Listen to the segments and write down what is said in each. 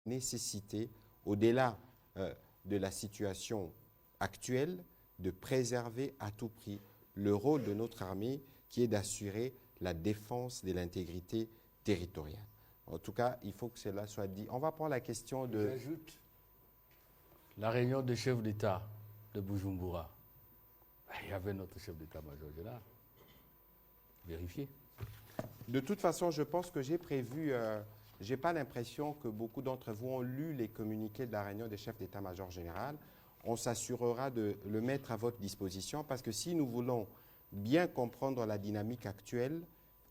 nécessité, au-delà de la situation actuelle, de préserver à tout prix le rôle de notre armée qui est d'assurer la défense de l'intégrité territoriale. En tout cas, il faut que cela soit dit. On va prendre la question de... J'ajoute la réunion des chefs d'État de Bujumbura. Il y avait notre chef d'état-major général. Vérifiez. De toute façon, je pense que j'ai prévu... je n'ai pas l'impression que beaucoup d'entre vous ont lu les communiqués de la réunion des chefs d'état-major général. On s'assurera de le mettre à votre disposition parce que si nous voulons bien comprendre la dynamique actuelle,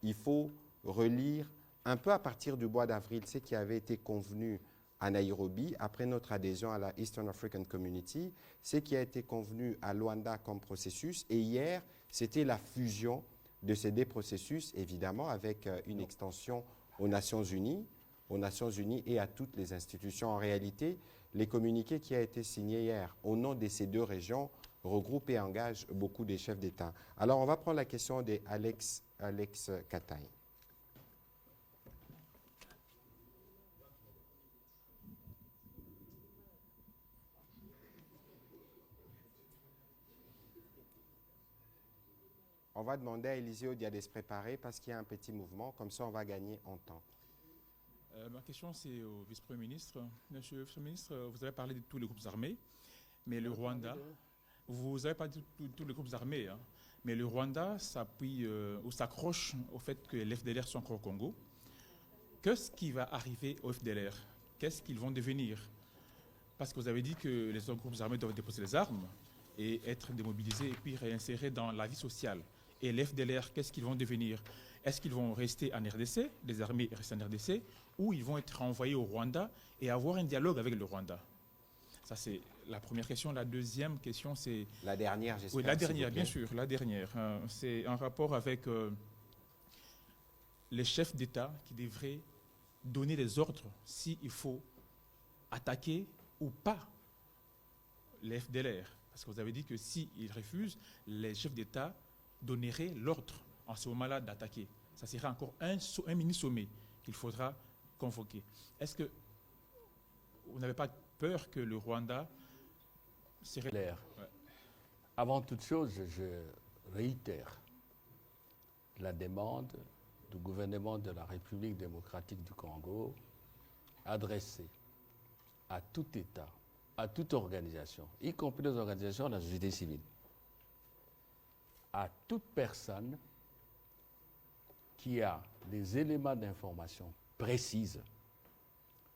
il faut relire un peu à partir du mois d'avril ce qui avait été convenu à Nairobi après notre adhésion à la Eastern African Community, ce qui a été convenu à Luanda comme processus. Et hier, c'était la fusion de ces deux processus, évidemment, avec une extension aux Nations Unies et à toutes les institutions. En réalité, les communiqués qui ont été signés hier au nom de ces deux régions regroupent et engagent beaucoup des chefs d'État. Alors, on va prendre la question d'Alex Kataï. On va demander à Élisée Odia de se préparer parce qu'il y a un petit mouvement. Comme ça, on va gagner en temps. Ma question, c'est au vice-premier ministre. Monsieur le vice-premier ministre, vous avez parlé de tous les groupes armés, mais le Rwanda, vous avez parlé de tous les groupes armés, hein, mais le Rwanda s'appuie ou s'accroche au fait que les FDLR sont encore au Congo. Qu'est-ce qui va arriver aux FDLR? Qu'est-ce qu'ils vont devenir? Parce que vous avez dit que les autres groupes armés doivent déposer les armes et être démobilisés et puis réinsérés dans la vie sociale. Et les FDLR, qu'est-ce qu'ils vont devenir? Est-ce qu'ils vont rester en RDC, les armées restent en RDC, ou ils vont être envoyés au Rwanda et avoir un dialogue avec le Rwanda? Ça, c'est la première question. La deuxième question, c'est... La dernière, j'espère. Oui, la dernière, bien sûr, la dernière. C'est en rapport avec les chefs d'État qui devraient donner des ordres s'il faut attaquer ou pas les FDLR. Parce que vous avez dit que s'ils refusent, les chefs d'État donneraient l'ordre en ce moment-là d'attaquer. Ça sera encore un mini-sommet qu'il faudra convoquer. Est-ce que vous n'avez pas peur que le Rwanda serait... Clair. Ouais. Avant toute chose, je réitère la demande du gouvernement de la République démocratique du Congo adressée à tout État, à toute organisation, y compris les organisations de la société civile, à toute personne qui a des éléments d'information précises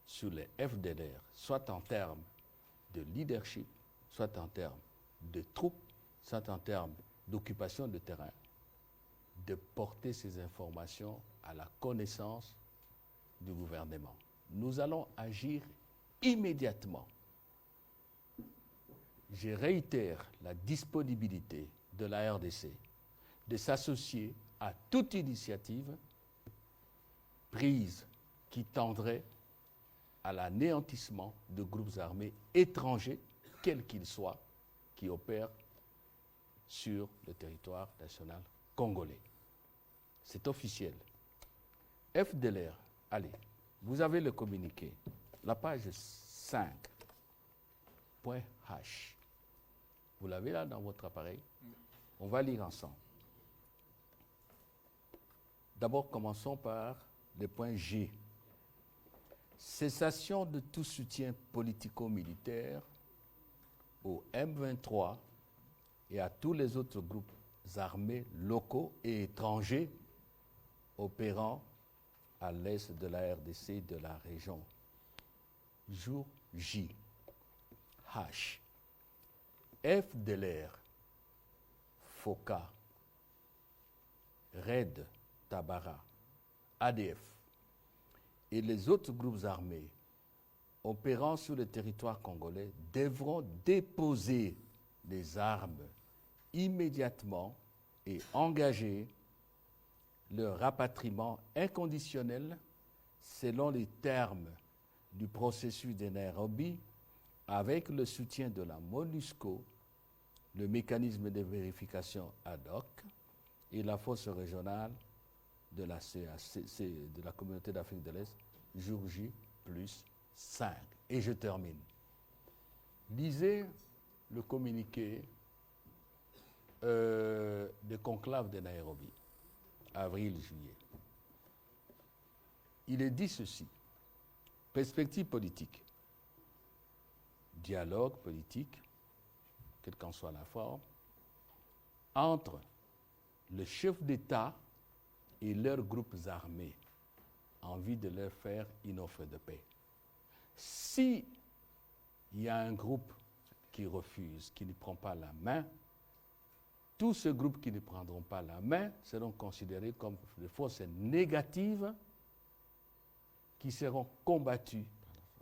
sur les FDLR, soit en termes de leadership, soit en termes de troupes, soit en termes d'occupation de terrain, de porter ces informations à la connaissance du gouvernement. Nous allons agir immédiatement. Je réitère la disponibilité de la RDC de s'associer à toute initiative prise qui tendrait à l'anéantissement de groupes armés étrangers, quels qu'ils soient, qui opèrent sur le territoire national congolais. C'est officiel. FDLR, allez, vous avez le communiqué, la page 5.h. Vous l'avez là dans votre appareil? On va lire ensemble. D'abord, commençons par le point G. Cessation de tout soutien politico-militaire au M23 et à tous les autres groupes armés locaux et étrangers opérant à l'est de la RDC de la région. Jour J. H. FDLR, FOCA, RAID, Tabara, ADF et les autres groupes armés opérant sur le territoire congolais devront déposer les armes immédiatement et engager leur rapatriement inconditionnel selon les termes du processus de Nairobi avec le soutien de la MONUSCO, le mécanisme de vérification ad hoc et la force régionale de la CAC, de la communauté d'Afrique de l'Est, jour J plus 5. Et je termine. Lisez le communiqué de conclave de Nairobi, avril-juillet. Il est dit ceci. Perspective politique. Dialogue politique, quelle qu'en soit la forme, entre le chef d'État et leurs groupes armés en vue de leur faire une offre de paix. Si il y a un groupe qui refuse, qui ne prend pas la main, tous ces groupes qui ne prendront pas la main seront considérés comme des forces négatives qui seront combattues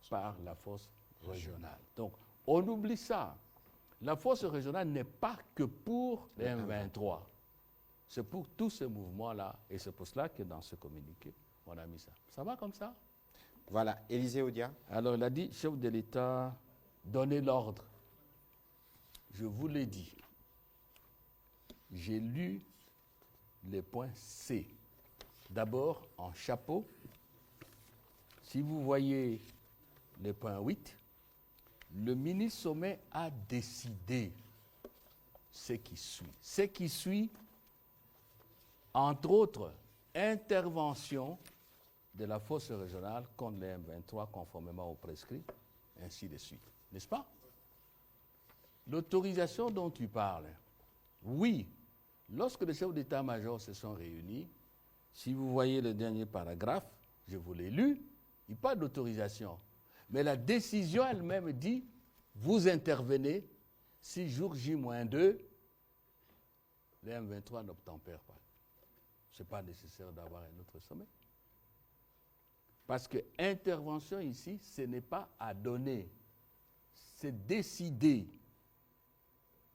par la force régionale. Donc, on oublie ça. La force régionale n'est pas que pour les M23. C'est pour tous ces mouvements-là. Et c'est pour cela que dans ce communiqué, on a mis ça. Ça va comme ça? Voilà. Élisée Odia. Alors, il a dit, chef de l'État, donnez l'ordre. Je vous l'ai dit. J'ai lu les points C. D'abord, en chapeau, si vous voyez le point 8, le ministre Sommet a décidé ce qui suit. Ce qui suit, entre autres, intervention de la force régionale contre les M23 conformément au prescrit, ainsi de suite. N'est-ce pas? L'autorisation dont tu parles, oui, lorsque les chefs d'état-major se sont réunis, si vous voyez le dernier paragraphe, je vous l'ai lu, il n'y a pas d'autorisation. Mais la décision elle-même dit, vous intervenez, si jour J-2, les M23 n'obtempèrent pas. Ce n'est pas nécessaire d'avoir un autre sommet. Parce que intervention ici, ce n'est pas à donner, c'est décider.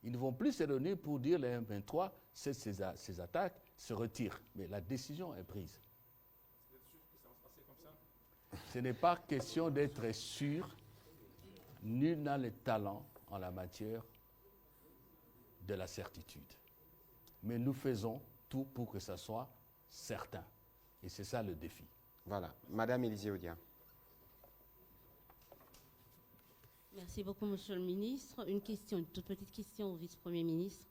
Ils ne vont plus se donner pour dire les M23, ces attaques se retirent. Mais la décision est prise. Vous êtes sûr que ça va se passer comme ça? Ce n'est pas question d'être sûr. Nul n'a le talent en la matière de la certitude. Mais nous faisons tout pour que ça soit certain. Et c'est ça le défi. Voilà. Madame Élisée Odia. Merci beaucoup, Monsieur le Ministre. Une toute petite question au vice-premier ministre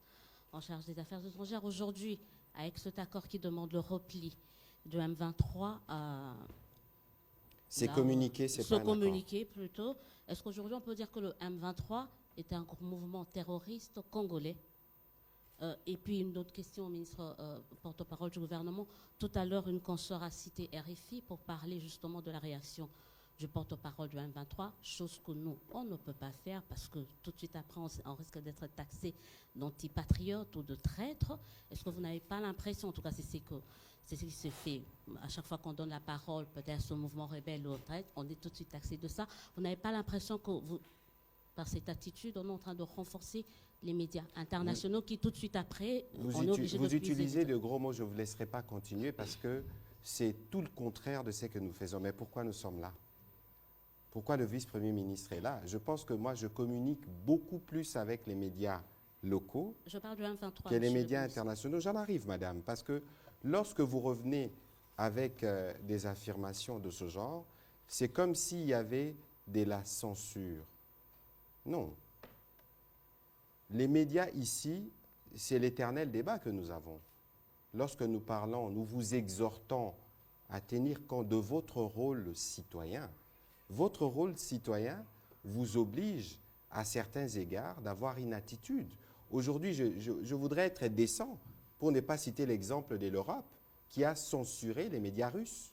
en charge des Affaires étrangères. Aujourd'hui, avec cet accord qui demande le repli de M23 à... C'est communiqué, c'est pas un accord. communiqué plutôt. Est-ce qu'aujourd'hui, on peut dire que le M23 est un mouvement terroriste congolais? Et puis une autre question au ministre porte-parole du gouvernement. Tout à l'heure, une consoeur a cité RFI pour parler justement de la réaction du porte-parole du M23, chose que nous, on ne peut pas faire parce que tout de suite après, on risque d'être taxé d'antipatriotes ou de traîtres. Est-ce que vous n'avez pas l'impression, en tout cas c'est ce qui se fait, à chaque fois qu'on donne la parole peut-être au mouvement rebelle ou au traître, on est tout de suite taxé de ça. Vous n'avez pas l'impression que vous, par cette attitude, on est en train de renforcer les médias internationaux qui tout de suite après, on est obligé de... Vous utilisez de gros mots, je ne vous laisserai pas continuer parce que c'est tout le contraire de ce que nous faisons. Mais pourquoi nous sommes là? Pourquoi le vice-premier ministre est là? Je pense que moi, je communique beaucoup plus avec les médias locaux Je parle du M23, que les médias internationaux. J'en arrive, madame, parce que lorsque vous revenez avec des affirmations de ce genre, c'est comme s'il y avait de la censure. Non. Les médias ici, c'est l'éternel débat que nous avons. Lorsque nous parlons, nous vous exhortons à tenir compte de votre rôle citoyen. Votre rôle citoyen vous oblige, à certains égards, d'avoir une attitude. Aujourd'hui, je voudrais être décent pour ne pas citer l'exemple de l'Europe qui a censuré les médias russes.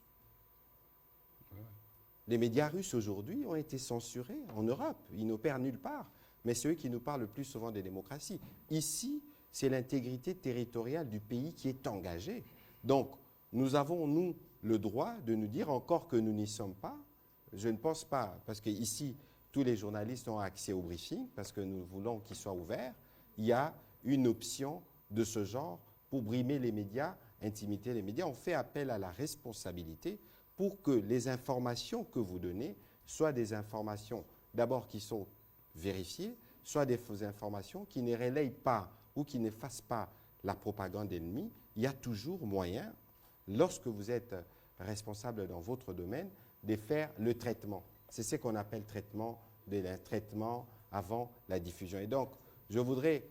Les médias russes aujourd'hui ont été censurés en Europe. Ils n'opèrent nulle part. Mais c'est eux qui nous parlent le plus souvent des démocraties. Ici, c'est l'intégrité territoriale du pays qui est engagée. Donc, nous avons, nous, le droit de nous dire, encore que nous n'y sommes pas, je ne pense pas, parce qu'ici, tous les journalistes ont accès au briefing, parce que nous voulons qu'il soit ouvert, il y a une option de ce genre pour brimer les médias, intimider les médias. On fait appel à la responsabilité pour que les informations que vous donnez soient des informations, d'abord qui sont vérifiées, soit des fausses informations qui ne relayent pas ou qui ne fassent pas la propagande ennemie. Il y a toujours moyen, lorsque vous êtes responsable dans votre domaine, de faire le traitement. C'est ce qu'on appelle traitement avant la diffusion. Et donc, je voudrais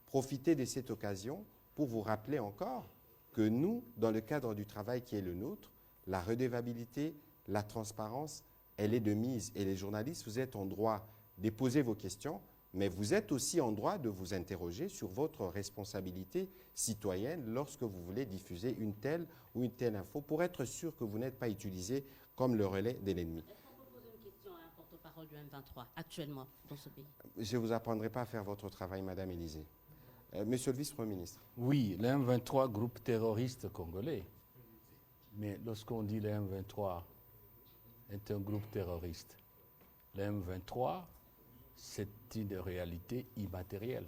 profiter de cette occasion pour vous rappeler encore que nous, dans le cadre du travail qui est le nôtre, la redevabilité, la transparence, elle est de mise. Et les journalistes, vous êtes en droit de poser vos questions, mais vous êtes aussi en droit de vous interroger sur votre responsabilité citoyenne lorsque vous voulez diffuser une telle ou une telle info pour être sûr que vous n'êtes pas utilisé comme le relais de l'ennemi. Est-ce qu'on peut poser une question à un porte-parole du M23 actuellement dans ce pays? Je ne vous apprendrai pas à faire votre travail, Madame Élysée. Monsieur le vice-premier ministre. Oui, le M23, groupe terroriste congolais. Mais lorsqu'on dit le M23 est un groupe terroriste, le M23, c'est une réalité immatérielle.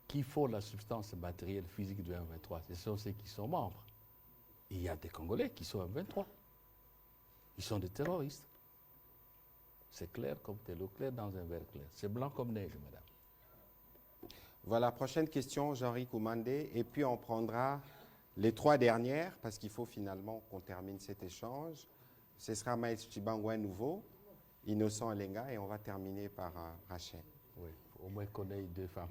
Qui font la substance matérielle physique du M23? Ce sont ceux qui sont membres. Et il y a des Congolais qui sont M23. Ils sont des terroristes. C'est clair comme de l'eau claire dans un verre clair. C'est blanc comme neige, madame. Voilà, prochaine question, Jean-Ri Koumandé. Et puis on prendra les 3 dernières, parce qu'il faut finalement qu'on termine cet échange. Ce sera Maïs Chibangouin Nouveau, Innocent Elenga, et on va terminer par Rachel. Oui, au moins qu'on ait 2 femmes.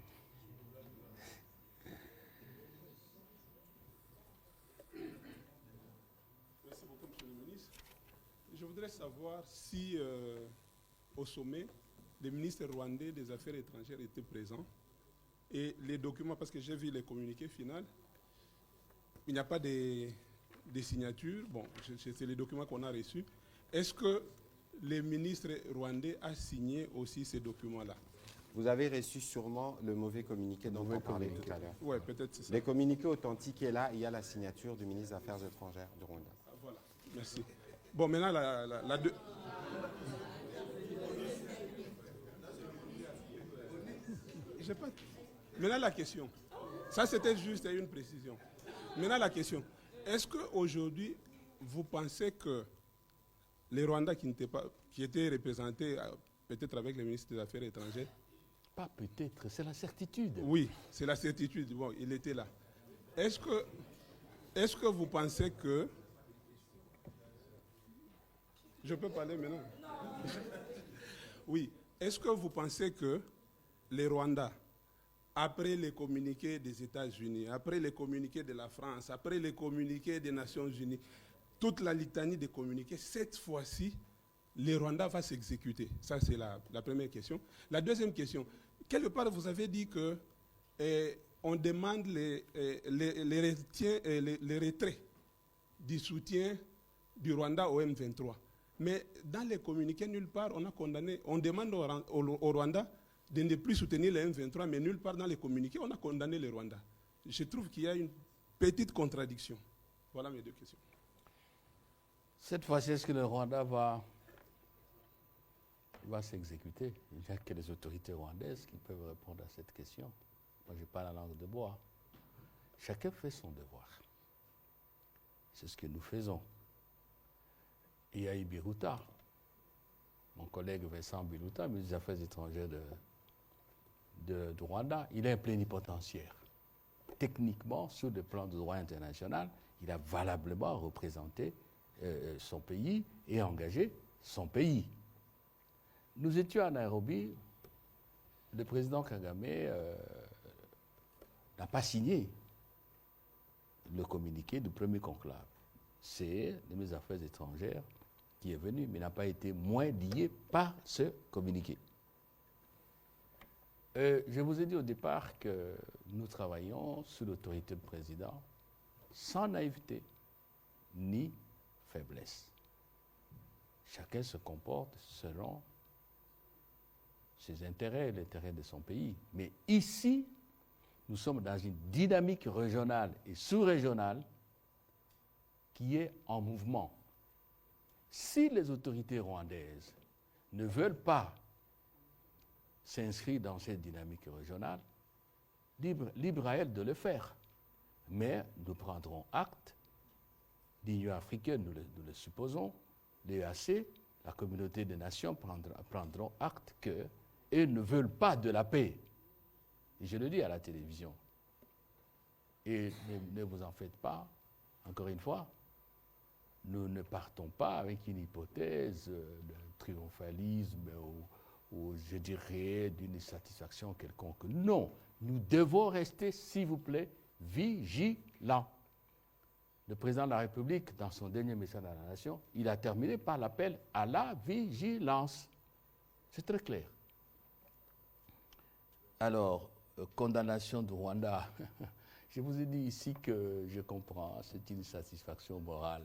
Merci beaucoup, Monsieur le ministre. Je voudrais savoir si, au sommet, les ministres rwandais des Affaires étrangères étaient présents. Et les documents, parce que j'ai vu les communiqués finaux, il n'y a pas de signatures. Bon, c'est les documents qu'on a reçus. Est-ce que les ministres rwandais ont signé aussi ces documents-là? Vous avez reçu sûrement le mauvais communiqué dont on parlait tout à l'heure. Oui, peut-être c'est ça. Les communiqués authentiques est là, il y a la signature du ministre des Affaires étrangères du Rwanda. Ah, voilà, merci. Bon, maintenant, la deux. J'ai pas... Maintenant, la question. Ça, c'était juste une précision. Maintenant, la question. Est-ce qu'aujourd'hui, vous pensez que les Rwandais qui étaient représentés peut-être avec le ministre des Affaires étrangères... Pas peut-être, c'est la certitude. Oui, c'est la certitude. Bon, il était là. Est-ce que vous pensez que... Je peux parler maintenant? Oui. Est-ce que vous pensez que les Rwandais, après les communiqués des États-Unis, après les communiqués de la France, après les communiqués des Nations Unies, toute la litanie des communiqués, cette fois-ci, les Rwandais vont s'exécuter? Ça, c'est la première question. La deuxième question, quelque part, vous avez dit que on demande les retraits du soutien du Rwanda au M23. Mais dans les communiqués, nulle part, on demande au Rwanda de ne plus soutenir les M23, mais nulle part dans les communiqués, on a condamné le Rwanda. Je trouve qu'il y a une petite contradiction. Voilà mes 2 questions. Cette fois-ci, est-ce que le Rwanda va s'exécuter? Il n'y a que les autorités rwandaises qui peuvent répondre à cette question. Moi, je n'ai pas la langue de bois. Chacun fait son devoir. C'est ce que nous faisons. Il y a Biruta, mon collègue Vincent Biruta, ministre des Affaires étrangères de Rwanda, il est un plénipotentiaire. Techniquement, sur le plan du droit international, il a valablement représenté son pays et engagé son pays. Nous étions à Nairobi, le président Kagame n'a pas signé le communiqué du premier conclave. C'est le ministre des Affaires étrangères qui est venu, mais n'a pas été moins lié par ce communiqué. Je vous ai dit au départ que nous travaillons sous l'autorité du président sans naïveté ni faiblesse. Chacun se comporte selon ses intérêts et l'intérêt de son pays. Mais ici, nous sommes dans une dynamique régionale et sous-régionale qui est en mouvement. Si les autorités rwandaises ne veulent pas s'inscrire dans cette dynamique régionale, libre à elles de le faire. Mais nous prendrons acte, l'Union africaine, nous le supposons, l'EAC, la communauté des nations prendront acte qu'elles ne veulent pas de la paix. Et je le dis à la télévision. Et ne vous en faites pas, encore une fois, nous ne partons pas avec une hypothèse de triomphalisme ou, je dirais, d'une satisfaction quelconque. Non, nous devons rester, s'il vous plaît, vigilants. Le président de la République, dans son dernier message à la nation, il a terminé par l'appel à la vigilance. C'est très clair. Alors, condamnation du Rwanda. Je vous ai dit ici que je comprends, c'est une satisfaction morale.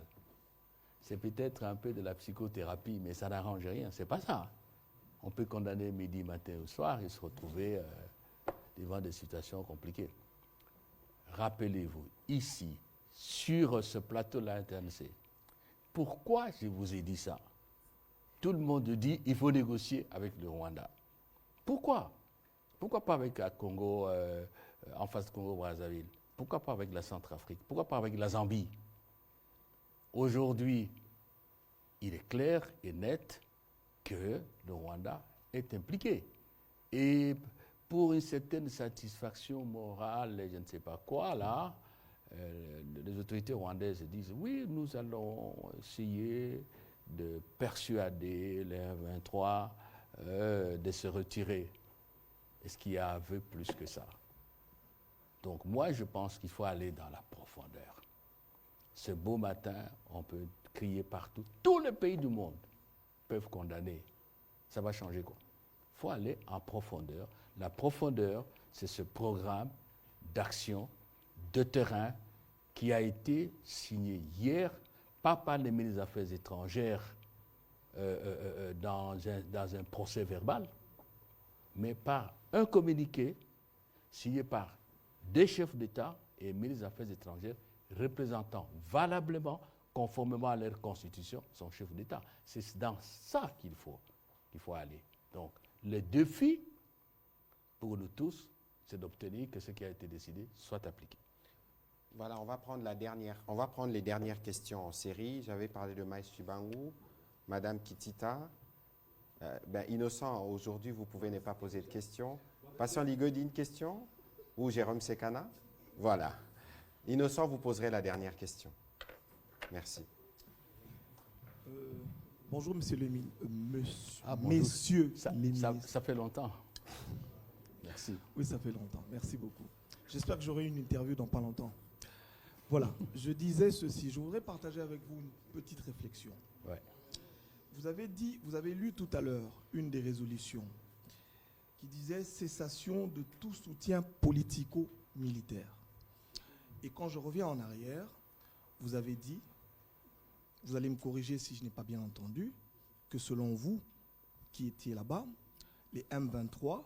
C'est peut-être un peu de la psychothérapie, mais ça n'arrange rien. C'est pas ça. On peut condamner midi, matin ou soir et se retrouver devant des situations compliquées. Rappelez-vous, ici, sur ce plateau-là intéressé, pourquoi je vous ai dit ça? Tout le monde dit qu'il faut négocier avec le Rwanda. Pourquoi? Pourquoi pas avec la Congo, en face de Congo-Brazzaville? Pourquoi pas avec la Centrafrique? Pourquoi pas avec la Zambie? Aujourd'hui, il est clair et net que le Rwanda est impliqué. Et pour une certaine satisfaction morale, je ne sais pas quoi, là, les autorités rwandaises disent oui, nous allons essayer de persuader les M23 de se retirer. Est-ce qu'il y a aveu plus que ça? Donc moi, je pense qu'il faut aller dans la profondeur. Ce beau matin, on peut crier partout. Tous les pays du monde peuvent condamner. Ça va changer quoi? Il faut aller en profondeur. La profondeur, c'est ce programme d'action de terrain qui a été signé hier, pas par les ministres des Affaires étrangères dans un procès verbal, mais par un communiqué signé par des chefs d'État et ministres des Affaires étrangères représentant valablement, conformément à leur constitution, son chef d'État. C'est dans ça qu'il faut aller. Donc, le défi pour nous tous, c'est d'obtenir que ce qui a été décidé soit appliqué. Voilà, on va prendre les dernières questions en série. J'avais parlé de Maïs Chibangu, Madame Kitita. Innocent, aujourd'hui, vous pouvez ne pas poser de questions. Patient Ligodi, une question? Ou Jérôme Sekana? Voilà. Innocent, vous poserez la dernière question. Merci. Bonjour, monsieur le ministre. Bonjour. Messieurs les ministres. Ça fait longtemps. Merci. Oui, ça fait longtemps. Merci beaucoup. J'espère que j'aurai une interview dans pas longtemps. Voilà, je disais ceci. Je voudrais partager avec vous une petite réflexion. Ouais. Vous avez lu tout à l'heure une des résolutions qui disait cessation de tout soutien politico-militaire. Et quand je reviens en arrière, vous avez dit, vous allez me corriger si je n'ai pas bien entendu, que selon vous, qui étiez là-bas, les M23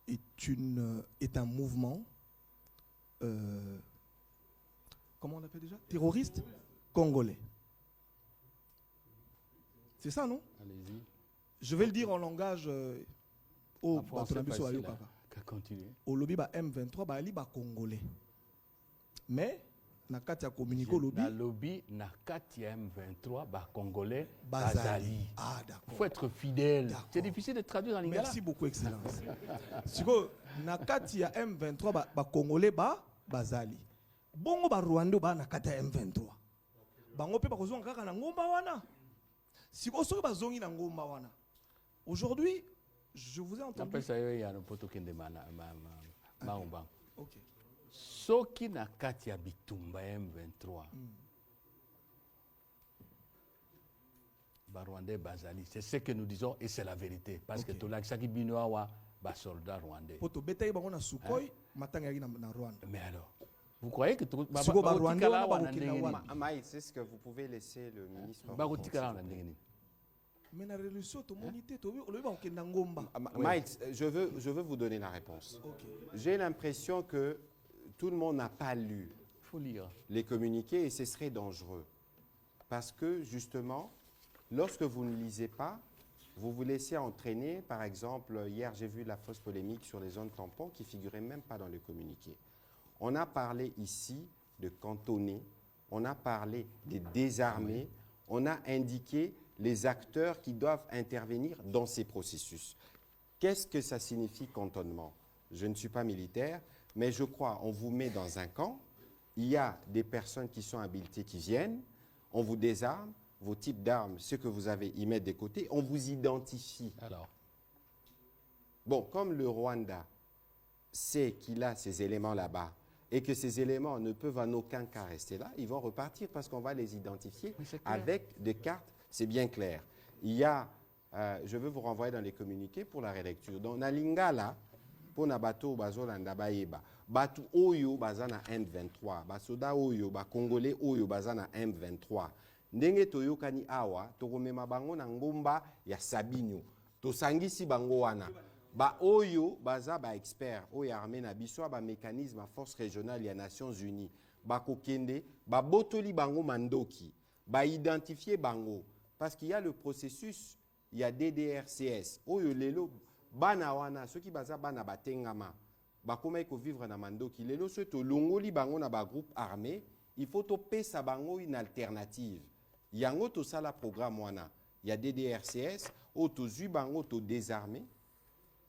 est un mouvement, comment on l'appelle déjà? Terroriste congolais. C'est ça, non? Allez-y. Je vais le dire en langage En français, facile, continue. au lobby ba M23 ba ali ba congolais. Mais na kati ya communiqué au lobby na lobby na kati ya M23 ba congolais Bazali. Bazali. Ah Il d'accord. faut être fidèle. D'accord. C'est difficile de traduire en lingala. Merci beaucoup excellence. Siko na kati ya M23 ba congolais ba Bazali. Bongo ba Rwanda ba na kati ya M23. Bango pe ba kozonga kaka na ngomba wana. Siko soki ba zongi na ngomba wana. Aujourd'hui, je vous ai entendu. Après ça, il y a un poteau qui demande Maumba. OK. Soki na kati ya bitumba M23. Ba Rwandais Bazali. C'est ce que nous disons et c'est la vérité. Parce que tout l'accès binoawa ba soldat rwandais. Poto betayi bango na Sukhoi matanga yaki na Rwanda. Mais alors, vous croyez que tout Siko ba Rwanda wana ba Okinawa. Maïs, est-ce que vous pouvez laisser le ministre Mais la résolution to monité to le ba okenda ngomba. Maïs, je veux vous donner la réponse. OK. J'ai l'impression que tout le monde n'a pas lu Il faut lire. les communiqués et ce serait dangereux. Parce que justement, lorsque vous ne lisez pas, vous vous laissez entraîner. Par exemple, hier j'ai vu la fausse polémique sur les zones tampons qui ne figuraient même pas dans les communiqués. On a parlé ici de cantonner, on a parlé des désarmés, on a indiqué les acteurs qui doivent intervenir dans ces processus. Qu'est-ce que ça signifie cantonnement? Je ne suis pas militaire, mais je crois on vous met dans un camp, il y a des personnes qui sont habilitées qui viennent, On vous désarme, vos types d'armes, ce que vous avez, y mettre de côté, on vous identifie. Alors, Bon, comme le Rwanda sait qu'il a ces éléments là-bas et que ces éléments ne peuvent en aucun cas rester là, ils vont repartir parce qu'on va les identifier avec des cartes, c'est bien clair. Il y a, je veux vous renvoyer dans les communiqués pour la relecture. Dans Nalingala, pour Nabato, Bazolanda, Baeba, Batu Oyo, Bazana M23, Basoda Oyo, Congolais Oyo, Bazana M23. Ndenge toyokani awa, tokomema bango na ngomba ya Sabinyo. Tosangisi bango wana. Ba oyo baza ba expert oyo armée na biso ba mécanisme à force régionale ya Nations Unies ba kokende ba botoli bango mandoki ba identifier bango parce qu'il y a le processus, il y a DDRCS oyo lelo bana wana ceux qui baza bana batengama ba koma ko vivre na mandoki lelo ceux to longoli bango na ba groupe armé, il faut to pesa bango une alternative yango to sala programme wana il y a DDRCS o to zu bango to désarmer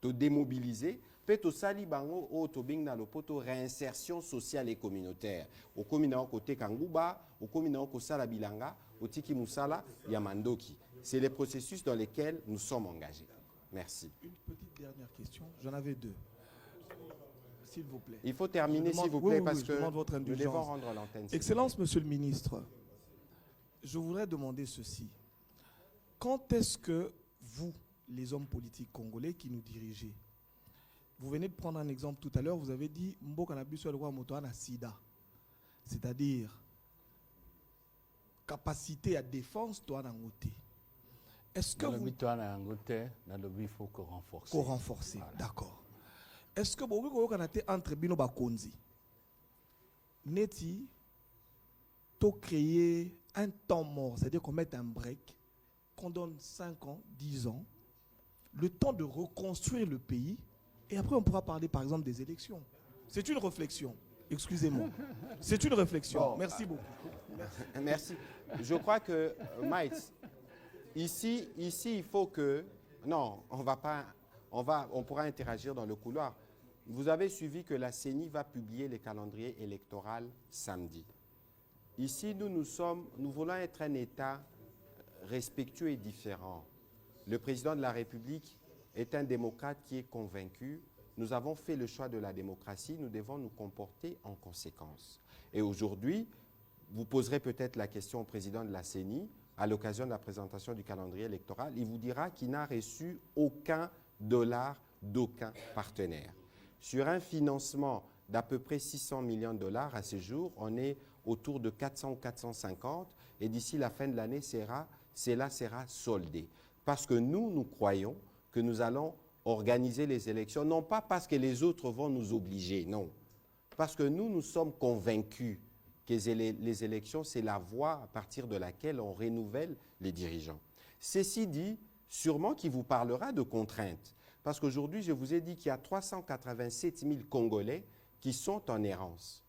to démobiliser, peut au sali bango au to bing na lopoto réinsertion sociale et communautaire. Au communant côté Kanguba, au communant ko sala bilanga, au tiki musala yamandoki. C'est les processus dans lesquels nous sommes engagés. Merci. Une petite dernière question, j'en avais deux. S'il vous plaît. Il faut terminer s'il vous plaît parce que nous devons rendre l'antenne. Excellence, Monsieur le Ministre, je voudrais demander ceci. Quand est-ce que vous, les hommes politiques congolais qui nous dirigez, vous venez de prendre un exemple tout à l'heure, vous avez dit Mboka na biso alikuwa moto na sida, c'est-à-dire capacité à défense toi na ngoté. Est-ce que vous il faut qu'on renforce. Qu'on renforce, voilà. D'accord. Est-ce que vous avez entre bino bakonzi neti to créer un temps mort, c'est-à-dire qu'on mette un break, qu'on donne 5 ans, 10 ans, le temps de reconstruire le pays, et après on pourra parler par exemple des élections. C'est une réflexion, excusez-moi. C'est une réflexion. Bon, merci beaucoup. Merci. Je crois que, Mike, ici, il faut que... Non, on pourra interagir dans le couloir. Vous avez suivi que la CENI va publier les calendriers électoraux samedi. Ici, nous voulons être un État respectueux et différent. Le président de la République est un démocrate qui est convaincu. Nous avons fait le choix de la démocratie, nous devons nous comporter en conséquence. Et aujourd'hui, vous poserez peut-être la question au président de la CENI à l'occasion de la présentation du calendrier électoral. Il vous dira qu'il n'a reçu aucun dollar d'aucun partenaire. Sur un financement d'à peu près 600 millions de dollars à ce jour, on est autour de 400 ou 450 et d'ici la fin de l'année, cela sera soldé. Parce que nous croyons que nous allons organiser les élections, non pas parce que les autres vont nous obliger, non. Parce que nous sommes convaincus que les élections, c'est la voie à partir de laquelle on renouvelle les dirigeants. Ceci dit, sûrement qu'il vous parlera de contraintes. Parce qu'aujourd'hui, je vous ai dit qu'il y a 387 000 Congolais qui sont en errance.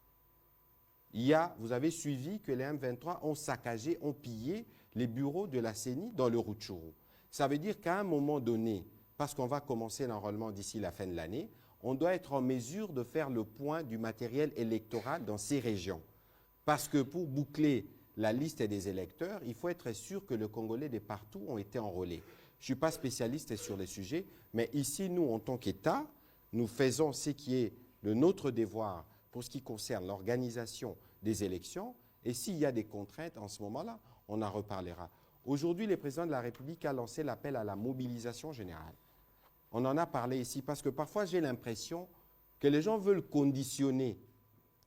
Vous avez suivi que les M23 ont saccagé, ont pillé les bureaux de la CENI dans le Rutshuru. Ça veut dire qu'à un moment donné, parce qu'on va commencer l'enrôlement d'ici la fin de l'année, on doit être en mesure de faire le point du matériel électoral dans ces régions. Parce que pour boucler la liste des électeurs, il faut être sûr que les Congolais de partout ont été enrôlés. Je ne suis pas spécialiste sur le sujet, mais ici, nous, en tant qu'État, nous faisons ce qui est de notre devoir pour ce qui concerne l'organisation des élections. Et s'il y a des contraintes en ce moment-là, on en reparlera. Aujourd'hui, le président de la République a lancé l'appel à la mobilisation générale. On en a parlé ici parce que parfois j'ai l'impression que les gens veulent conditionner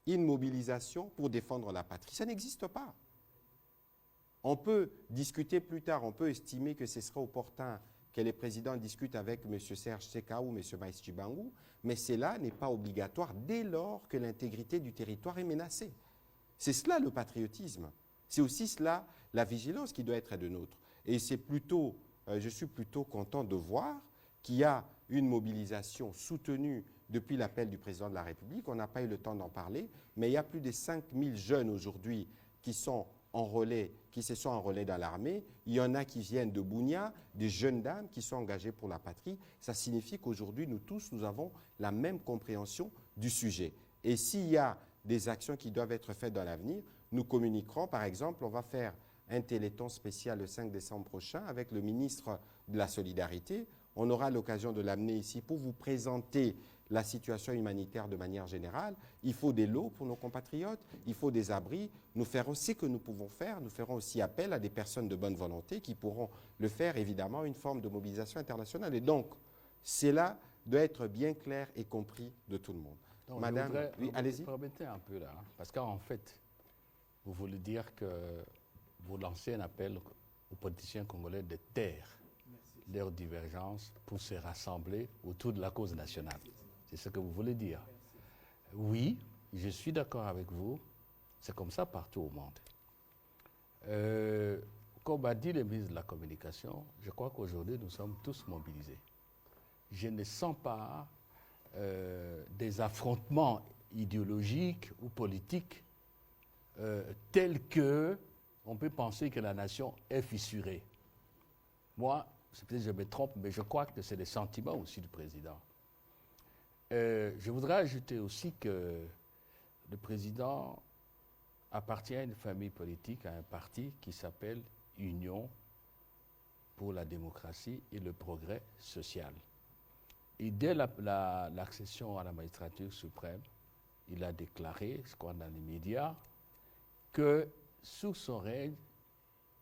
une mobilisation pour défendre la patrie. Ça n'existe pas. On peut discuter plus tard, on peut estimer que ce serait opportun que les présidents discutent avec M. Serge Seka ou M. Maïs Tshibangou, mais cela n'est pas obligatoire dès lors que l'intégrité du territoire est menacée. C'est cela le patriotisme. C'est aussi cela la vigilance qui doit être de nôtre. Et c'est plutôt, je suis plutôt content de voir qu'il y a une mobilisation soutenue depuis l'appel du président de la République. On n'a pas eu le temps d'en parler, mais il y a plus de 5000 jeunes aujourd'hui qui sont enrôlés, qui se sont enrôlés dans l'armée. Il y en a qui viennent de Bunia, des jeunes dames qui sont engagées pour la patrie. Ça signifie qu'aujourd'hui, nous tous, nous avons la même compréhension du sujet. Et s'il y a des actions qui doivent être faites dans l'avenir, nous communiquerons. Par exemple, on va faire un téléthon spécial le 5 décembre prochain avec le ministre de la Solidarité. On aura l'occasion de l'amener ici pour vous présenter la situation humanitaire de manière générale. Il faut des lots pour nos compatriotes, il faut des abris. Nous ferons ce que nous pouvons faire. Nous ferons aussi appel à des personnes de bonne volonté qui pourront le faire, évidemment, une forme de mobilisation internationale. Et donc, cela doit être bien clair et compris de tout le monde. Donc, Madame, oui, allez-y. Permettez un peu là, hein, parce qu'en fait, vous voulez dire que vous lancez un appel aux politiciens congolais de taire leurs divergences pour se rassembler autour de la cause nationale. C'est ce que vous voulez dire. Oui, je suis d'accord avec vous. C'est comme ça partout au monde. Comme a dit le ministre de la Communication, je crois qu'aujourd'hui, nous sommes tous mobilisés. Je ne sens pas des affrontements idéologiques ou politiques tels que on peut penser que la nation est fissurée. Moi, peut-être que je me trompe, mais je crois que c'est le sentiment aussi du président. Je voudrais ajouter aussi que le président appartient à une famille politique, à un parti qui s'appelle Union pour la démocratie et le progrès social. Et dès l'accession à la magistrature suprême, il a déclaré, je crois dans les médias, que sous son règne,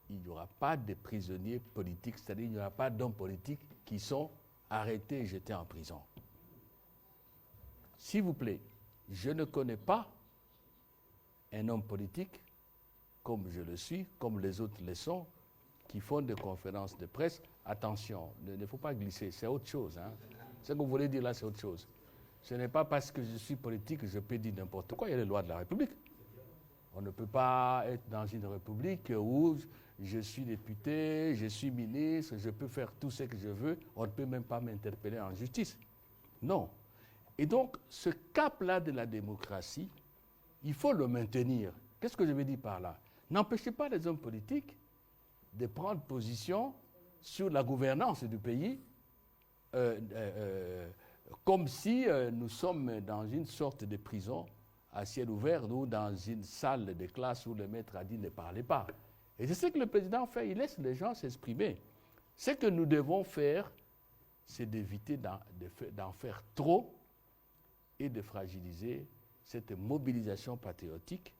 il n'y aura pas de prisonniers politiques, c'est-à-dire il n'y aura pas d'hommes politiques qui sont arrêtés et jetés en prison. S'il vous plaît, je ne connais pas un homme politique, comme je le suis, comme les autres le sont, qui font des conférences de presse. Attention, il ne faut pas glisser, c'est autre chose. Hein. Ce que vous voulez dire là, c'est autre chose. Ce n'est pas parce que je suis politique que je peux dire n'importe quoi. Il y a les lois de la République. On ne peut pas être dans une république où je suis député, je suis ministre, je peux faire tout ce que je veux. On ne peut même pas m'interpeller en justice. Non. Et donc, ce cap-là de la démocratie, il faut le maintenir. Qu'est-ce que je veux dire par là? N'empêchez pas les hommes politiques de prendre position sur la gouvernance du pays comme si nous sommes dans une sorte de prison à ciel ouvert ou dans une salle de classe où le maître a dit ne parlez pas. Et c'est ce que le président fait, il laisse les gens s'exprimer. Ce que nous devons faire, c'est d'éviter d'en faire trop et de fragiliser cette mobilisation patriotique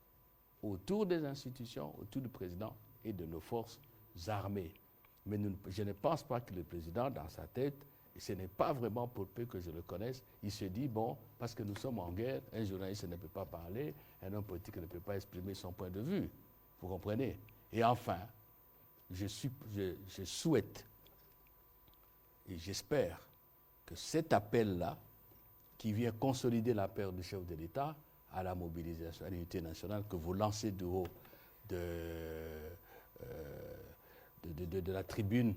autour des institutions, autour du président et de nos forces armées. Mais je ne pense pas que le président, dans sa tête, et ce n'est pas vraiment pour peu que je le connaisse, il se dit, bon, parce que nous sommes en guerre, un journaliste ne peut pas parler, un homme politique ne peut pas exprimer son point de vue. Vous comprenez? Et enfin, je souhaite et j'espère que cet appel-là, qui vient consolider l'appel du chef de l'État à la mobilisation, à l'unité nationale, que vous lancez du haut de la tribune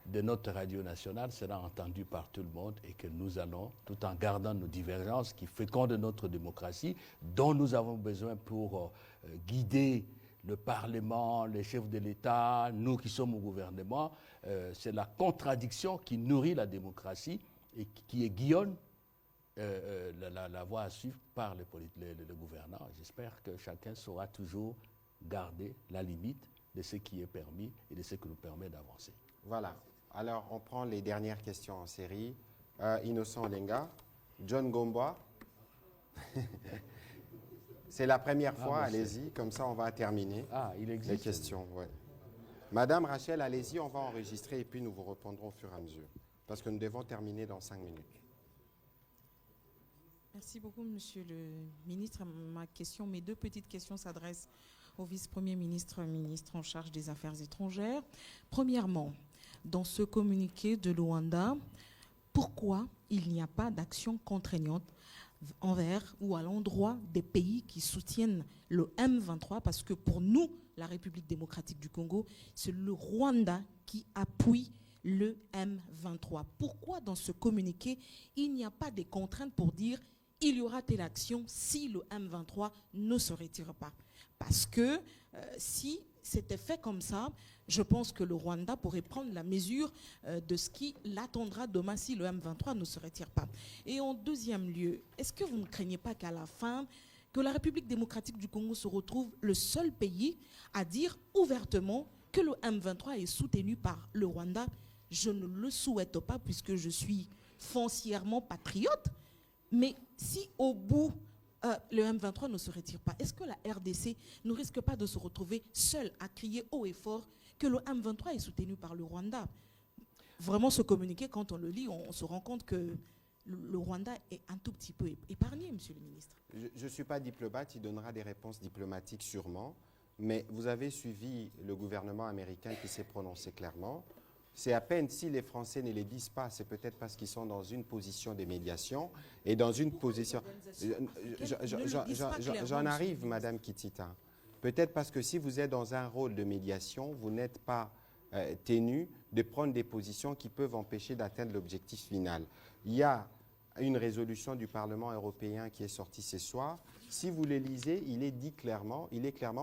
de notre radio nationale, sera entendu par tout le monde et que nous allons, tout en gardant nos divergences qui fécondent notre démocratie, dont nous avons besoin pour guider le Parlement, les chefs de l'État, nous qui sommes au gouvernement, c'est la contradiction qui nourrit la démocratie et qui aiguillonne la voie à suivre par le gouvernant. J'espère que chacun saura toujours garder la limite de ce qui est permis et de ce qui nous permet d'avancer. Voilà. Alors, on prend les dernières questions en série. Innocent Lenga, John Gomba. C'est la première fois, allez-y, comme ça on va terminer il existe les questions. Ouais. Madame Rachel, allez-y, on va enregistrer et puis nous vous répondrons au fur et à mesure. Parce que nous devons terminer dans 5 minutes. Merci beaucoup, Monsieur le Ministre. Mes deux petites questions s'adressent au vice-premier ministre, ministre en charge des Affaires étrangères. Premièrement, dans ce communiqué de Luanda, pourquoi il n'y a pas d'action contraignante envers ou à l'endroit des pays qui soutiennent le M23? Parce que pour nous, la République démocratique du Congo, c'est le Rwanda qui appuie le M23. Pourquoi dans ce communiqué, il n'y a pas de contraintes pour dire il y aura telle action si le M23 ne se retire pas? Parce que si c'était fait comme ça, je pense que le Rwanda pourrait prendre la mesure de ce qui l'attendra demain si le M23 ne se retire pas. Et en deuxième lieu, est-ce que vous ne craignez pas qu'à la fin, que la République démocratique du Congo se retrouve le seul pays à dire ouvertement que le M23 est soutenu par le Rwanda. Je ne le souhaite pas puisque je suis foncièrement patriote. Mais si au bout, le M23 ne se retire pas, est-ce que la RDC ne risque pas de se retrouver seule à crier haut et fort que le M23 est soutenu par le Rwanda? Vraiment, ce communiqué, quand on le lit, on se rend compte que le Rwanda est un tout petit peu épargné, monsieur le ministre. Je ne suis pas diplomate, il donnera des réponses diplomatiques sûrement, mais vous avez suivi le gouvernement américain qui s'est prononcé clairement. C'est à peine si les Français ne les disent pas, c'est peut-être parce qu'ils sont dans une position de médiation et dans une position... J'en arrive, Madame Kitita. Peut-être parce que si vous êtes dans un rôle de médiation, vous n'êtes pas tenu de prendre des positions qui peuvent empêcher d'atteindre l'objectif final. Il y a une résolution du Parlement européen qui est sortie ce soir. Si vous le lisez, il est clairement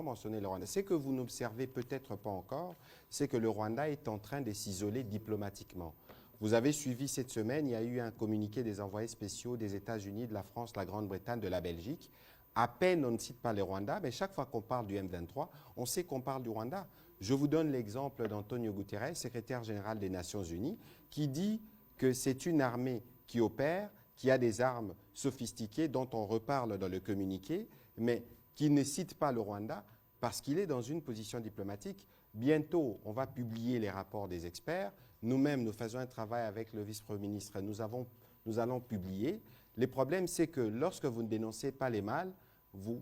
mentionné le Rwanda. Ce que vous n'observez peut-être pas encore, c'est que le Rwanda est en train de s'isoler diplomatiquement. Vous avez suivi cette semaine, il y a eu un communiqué des envoyés spéciaux des États-Unis, de la France, de la Grande-Bretagne, de la Belgique. À peine on ne cite pas le Rwanda, mais chaque fois qu'on parle du M23, on sait qu'on parle du Rwanda. Je vous donne l'exemple d'Antonio Guterres, secrétaire général des Nations Unies, qui dit que c'est une armée qui opère, qui a des armes sophistiquées dont on reparle dans le communiqué, mais qui ne cite pas le Rwanda parce qu'il est dans une position diplomatique. Bientôt, on va publier les rapports des experts. Nous-mêmes, nous faisons un travail avec le vice-premier ministre. Nous allons publier. Le problème, c'est que lorsque vous ne dénoncez pas les mal, vous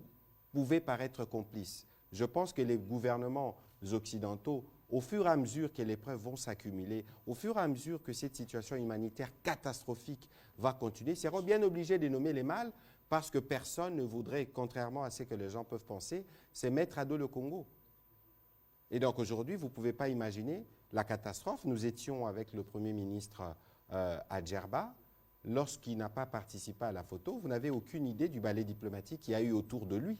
pouvez paraître complice. Je pense que les gouvernements occidentaux, au fur et à mesure que les preuves vont s'accumuler, au fur et à mesure que cette situation humanitaire catastrophique va continuer, seront bien obligés de nommer les mal parce que personne ne voudrait, contrairement à ce que les gens peuvent penser, se mettre à dos le Congo. Et donc aujourd'hui, vous ne pouvez pas imaginer la catastrophe. Nous étions avec le Premier ministre à Djerba. Lorsqu'il n'a pas participé à la photo, vous n'avez aucune idée du ballet diplomatique qu'il y a eu autour de lui.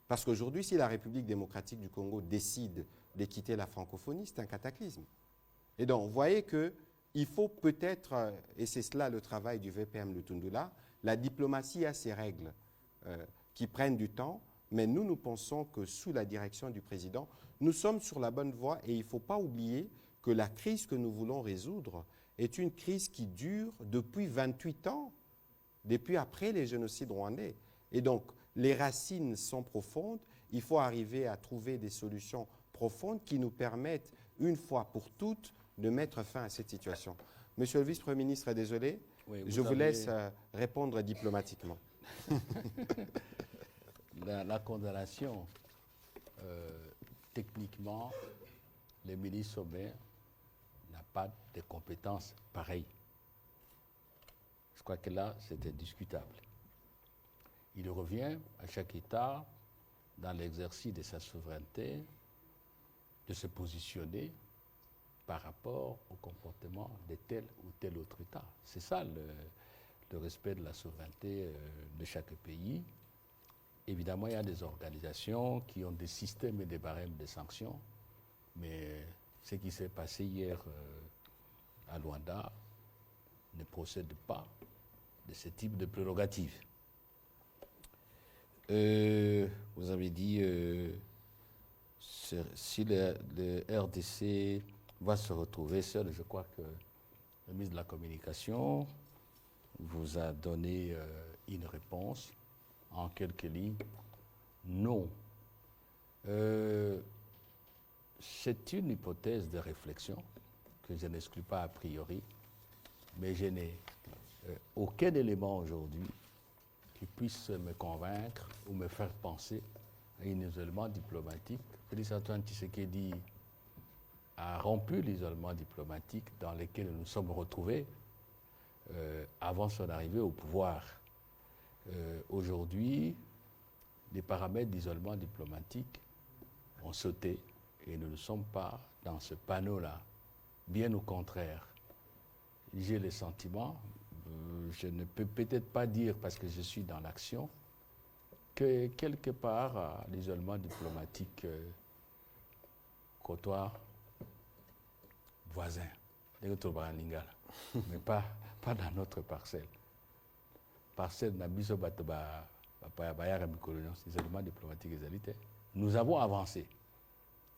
Parce qu'aujourd'hui, si la République démocratique du Congo décide de quitter la francophonie, c'est un cataclysme. Et donc, vous voyez qu'il faut peut-être, et c'est cela le travail du VPM Lutundula, la diplomatie a ses règles qui prennent du temps, mais nous pensons que sous la direction du président, nous sommes sur la bonne voie et il ne faut pas oublier que la crise que nous voulons résoudre est une crise qui dure depuis 28 ans, depuis après les génocides rwandais. Et donc, les racines sont profondes, il faut arriver à trouver des solutions profondes qui nous permettent, une fois pour toutes, de mettre fin à cette situation. Monsieur le vice-premier ministre, désolé, oui, je vous laisse répondre diplomatiquement. La condamnation, techniquement, le ministre Sommer n'a pas de compétences pareilles. Je crois que là, c'était discutable. Il revient à chaque État, dans l'exercice de sa souveraineté, de se positionner par rapport au comportement de tel ou tel autre État. C'est ça le respect de la souveraineté de chaque pays. Évidemment, il y a des organisations qui ont des systèmes et des barèmes de sanctions, mais ce qui s'est passé hier à Luanda ne procède pas de ce type de prérogatives. Vous avez dit si le RDC va se retrouver seul, je crois que le ministre de la Communication vous a donné une réponse en quelques lignes. Non. C'est une hypothèse de réflexion que je n'exclus pas a priori, mais je n'ai aucun élément aujourd'hui qui puisse me convaincre ou me faire penser à un isolement diplomatique. Félix Antoine Tshisekedi a rompu l'isolement diplomatique dans lequel nous nous sommes retrouvés avant son arrivée au pouvoir. Aujourd'hui, les paramètres d'isolement diplomatique ont sauté et nous ne sommes pas dans ce panneau-là. Bien au contraire, j'ai le sentiment, je ne peux peut-être pas dire parce que je suis dans l'action, que quelque part l'isolement diplomatique côtoie voisin, mais pas dans notre parcelle. Parcelle na biso bato ba isolement diplomatique égalité. Nous avons avancé.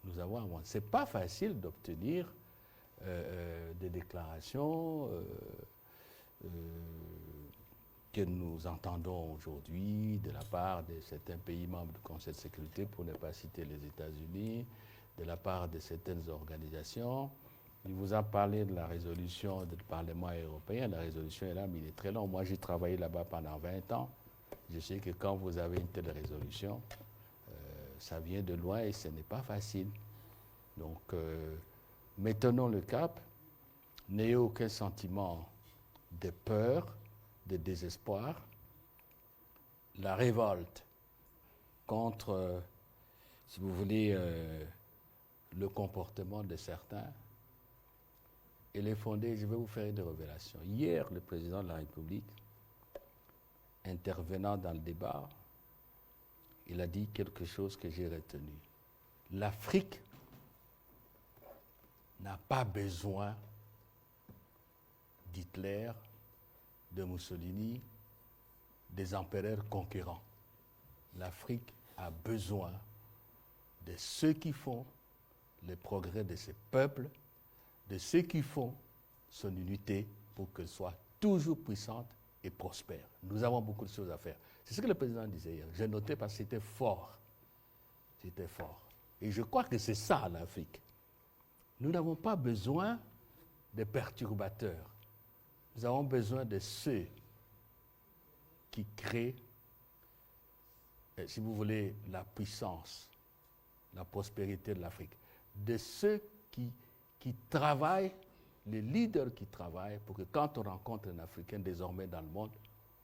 Nous avons avancé. Ce n'est pas facile d'obtenir des déclarations que nous entendons aujourd'hui de la part de certains pays membres du Conseil de sécurité, pour ne pas citer les États-Unis, de la part de certaines organisations. Il vous a parlé de la résolution du Parlement européen. La résolution est là, mais il est très long. Moi, j'ai travaillé là-bas pendant 20 ans. Je sais que quand vous avez une telle résolution, ça vient de loin et ce n'est pas facile. Donc, maintenons le cap. N'ayez aucun sentiment de peur, de désespoir. La révolte contre, si vous voulez, le comportement de certains, elle est fondée. Je vais vous faire une révélation. Hier, le président de la République, intervenant dans le débat, il a dit quelque chose que j'ai retenu. L'Afrique n'a pas besoin d'Hitler, de Mussolini, des empereurs conquérants. L'Afrique a besoin de ceux qui font le progrès de ses peuples, de ceux qui font son unité pour qu'elle soit toujours puissante et prospère. Nous avons beaucoup de choses à faire. C'est ce que le président disait hier. J'ai noté parce que c'était fort. C'était fort. Et je crois que c'est ça l'Afrique. Nous n'avons pas besoin de perturbateurs. Nous avons besoin de ceux qui créent, si vous voulez, la puissance, la prospérité de l'Afrique. De ceux qui travaillent, les leaders qui travaillent pour que quand on rencontre un Africain désormais dans le monde,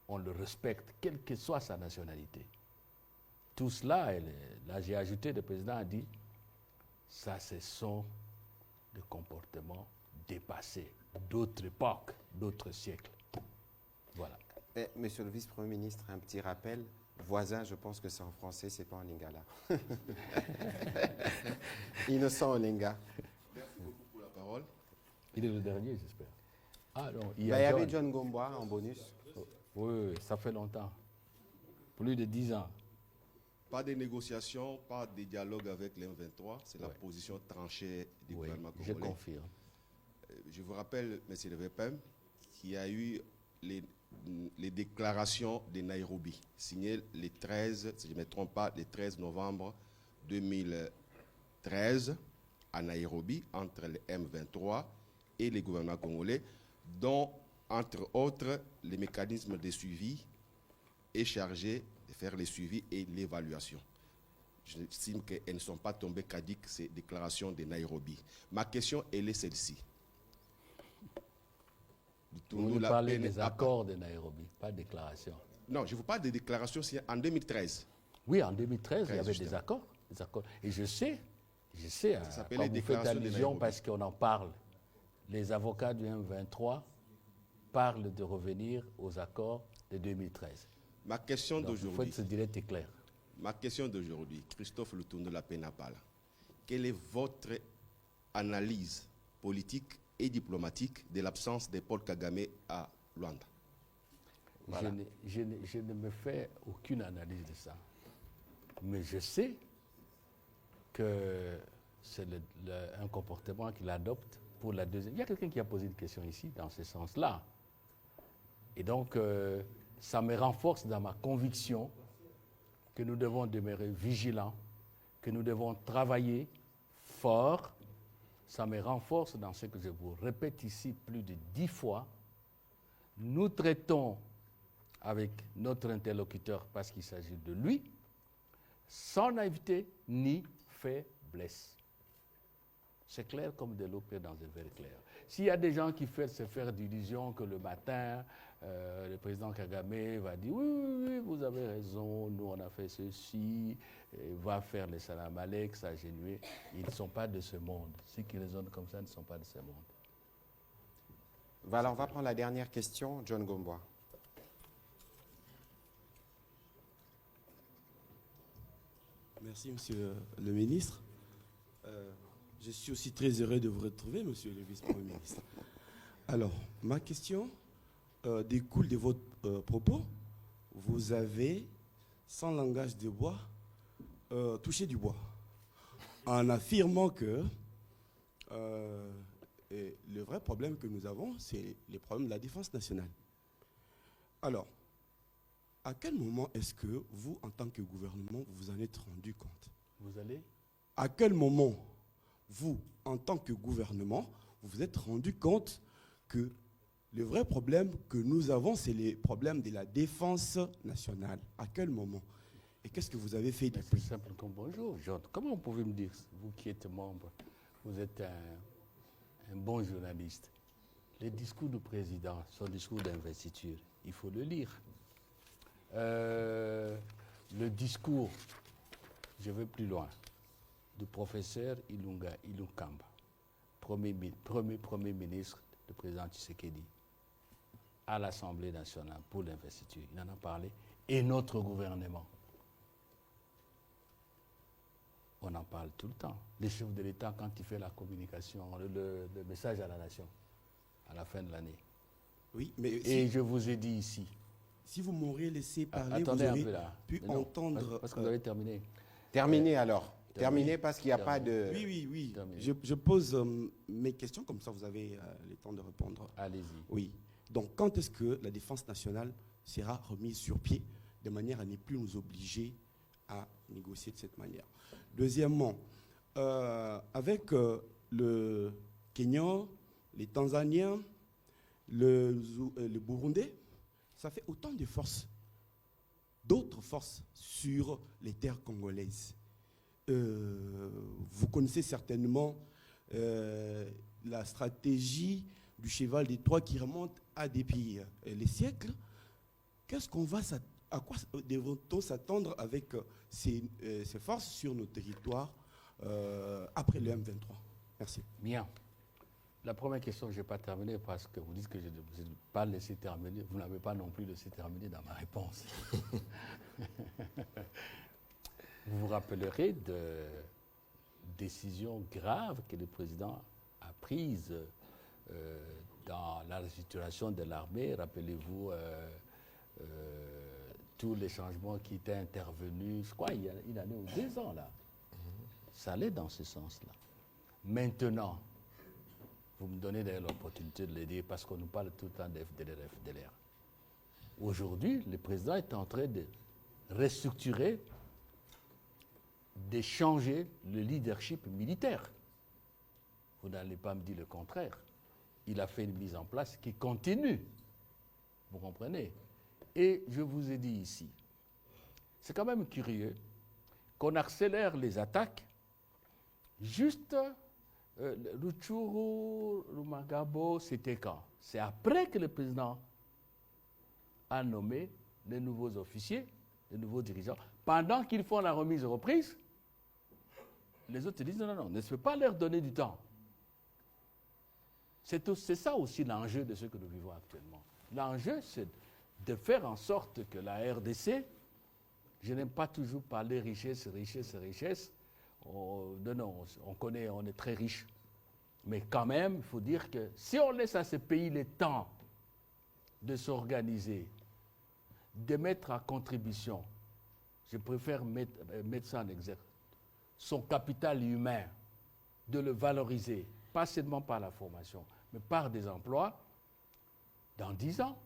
on le respecte, quelle que soit sa nationalité. Tout cela, là j'ai ajouté, le président a dit, ça ce sont des comportements dépassés, d'autres époques, d'autres siècles. Voilà. Monsieur le vice-premier ministre, un petit rappel. Voisin, je pense que c'est en français, c'est pas en lingala. Innocent Olenga. Merci beaucoup pour la parole. Il est le dernier, j'espère. Ah non, Il y avait John Gombois en bonus. Oui, ça fait longtemps. Plus de 10 ans. Pas de négociations, pas de dialogue avec les M23. C'est la position tranchée du gouvernement congolais. Je confirme. Je vous rappelle, M. le VPM, qu'il y a eu les déclarations de Nairobi, signées le 13, si je ne me trompe pas, le 13 novembre 2013 à Nairobi, entre le M23 et les gouvernements congolais, dont, entre autres, les mécanismes de suivi est chargé de faire le suivi et l'évaluation. J'estime qu'elles ne sont pas tombées caduques, ces déclarations de Nairobi. Ma question, elle est celle-ci. Vous parlez des accords de Nairobi, pas de déclarations. Non, je vous parle des déclarations en 2013. Oui, en 2013, il y avait des accords. Et je sais, quand vous faites allusion, parce qu'on en parle, les avocats du M23 parlent de revenir aux accords de 2013. Ma question d'aujourd'hui. Il faut se dire clair. Ma question d'aujourd'hui, Christophe Lutundu Lapena-Pala, quelle est votre analyse politique et diplomatique de l'absence de Paul Kagame à Luanda? Voilà. Je ne me fais aucune analyse de ça. Mais je sais que c'est un comportement qu'il adopte pour la deuxième. Il y a quelqu'un qui a posé une question ici, dans ce sens-là. Et donc, ça me renforce dans ma conviction que nous devons demeurer vigilants, que nous devons travailler fort. Ça me renforce dans ce que je vous répète ici plus de 10 fois. Nous traitons avec notre interlocuteur, parce qu'il s'agit de lui, sans naïveté ni faiblesse. C'est clair comme de l'eau claire dans un verre clair. S'il y a des gens qui veulent se faire d'illusions que le matin, le président Kagame va dire oui, vous avez raison, nous on a fait ceci, va faire les salam alek, s'agenouiller. Ils ne sont pas de ce monde. Ceux qui raisonnent comme ça ne sont pas de ce monde. Voilà, on va prendre la dernière question, John Gombois. Merci, monsieur le ministre. Je suis aussi très heureux de vous retrouver, monsieur le vice-premier ministre. Alors, ma question découle de votre propos. Vous avez sans langage de bois, toucher du bois, en affirmant que le vrai problème que nous avons, c'est les problèmes de la défense nationale. Alors, à quel moment est-ce que vous, en tant que gouvernement, vous vous en êtes rendu compte? Vous allez? À quel moment, vous, en tant que gouvernement, vous vous êtes rendu compte que le vrai problème que nous avons, c'est les problèmes de la défense nationale? À quel moment? Et qu'est-ce que vous avez fait depuis? C'est simple comme bonjour, John. Comment vous pouvez me dire, vous qui êtes membre, vous êtes un bon journaliste. Les discours du président, son discours d'investiture, il faut le lire. Le discours, je vais plus loin, du professeur Ilunkamba, premier ministre du président Tshisekedi, à l'Assemblée nationale pour l'investiture. Il en a parlé. Et notre gouvernement. On en parle tout le temps. Les chefs de l'État, quand il fait la communication, le message à la nation, à la fin de l'année. Oui, mais et je vous ai dit ici. Si vous m'auriez laissé parler, attendez vous auriez un peu là. pu entendre... Parce que vous avez terminé. Terminez alors. Terminez parce qu'il n'y a pas de... Oui. Je pose mes questions, comme ça vous avez le temps de répondre. Allez-y. Oui. Donc, quand est-ce que la défense nationale sera remise sur pied de manière à ne plus nous obliger à négocier de cette manière? Deuxièmement, avec le Kenya, les Tanzaniens, le Burundais, ça fait autant de forces, d'autres forces sur les terres congolaises. Vous connaissez certainement la stratégie du cheval des Troies qui remonte à depuis les siècles. À quoi devrait-on s'attendre avec ces forces sur nos territoires après le M23? Merci. Bien. La première question, je n'ai pas terminé parce que vous dites que je ne vous ai pas laissé terminer. Vous n'avez pas non plus laissé terminer dans ma réponse. Vous vous rappellerez de décisions graves que le président a prises dans la situation de l'armée. Rappelez-vous tous les changements qui étaient intervenus, je crois, il y a une année ou 2 ans, là. Ça allait dans ce sens-là. Maintenant, vous me donnez d'ailleurs l'opportunité de le dire parce qu'on nous parle tout le temps de FDLR. Aujourd'hui, le président est en train de restructurer, de changer le leadership militaire. Vous n'allez pas me dire le contraire. Il a fait une mise en place qui continue. Vous comprenez? Et je vous ai dit ici, c'est quand même curieux qu'on accélère les attaques juste Rutshuru, Rumangabo, c'était quand? C'est après que le président a nommé les nouveaux officiers, les nouveaux dirigeants. Pendant qu'ils font la remise et reprise, les autres disent non, ne se fait pas leur donner du temps. C'est ça aussi l'enjeu de ce que nous vivons actuellement. L'enjeu, c'est de faire en sorte que la RDC, je n'aime pas toujours parler richesse. On connaît, on est très riche. Mais quand même, il faut dire que si on laisse à ce pays le temps de s'organiser, de mettre à contribution, je préfère mettre ça en exergue, son capital humain, de le valoriser, pas seulement par la formation, mais par des emplois, dans 10 ans,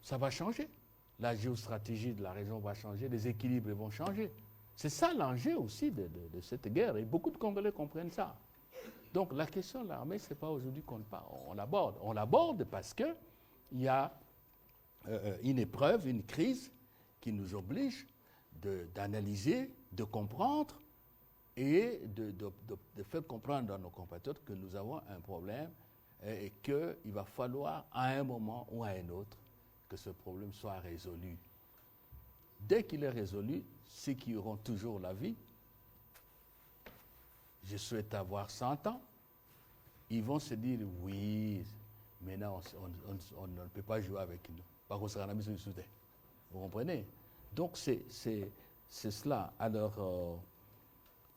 ça va changer. La géostratégie de la région va changer, les équilibres vont changer. C'est ça l'enjeu aussi de cette guerre, et beaucoup de Congolais comprennent ça. Donc la question de l'armée, ce n'est pas aujourd'hui qu'on l'aborde. On l'aborde parce qu'il y a une épreuve, une crise qui nous oblige d'analyser, de comprendre et de faire comprendre à nos compatriotes que nous avons un problème et qu'il va falloir à un moment ou à un autre que ce problème soit résolu. Dès qu'il est résolu, ceux qui auront toujours la vie, je souhaite avoir 100 ans, ils vont se dire oui, maintenant on ne peut pas jouer avec nous. Par contre, on sera en mission du soutien. Vous comprenez? Donc c'est cela. Alors,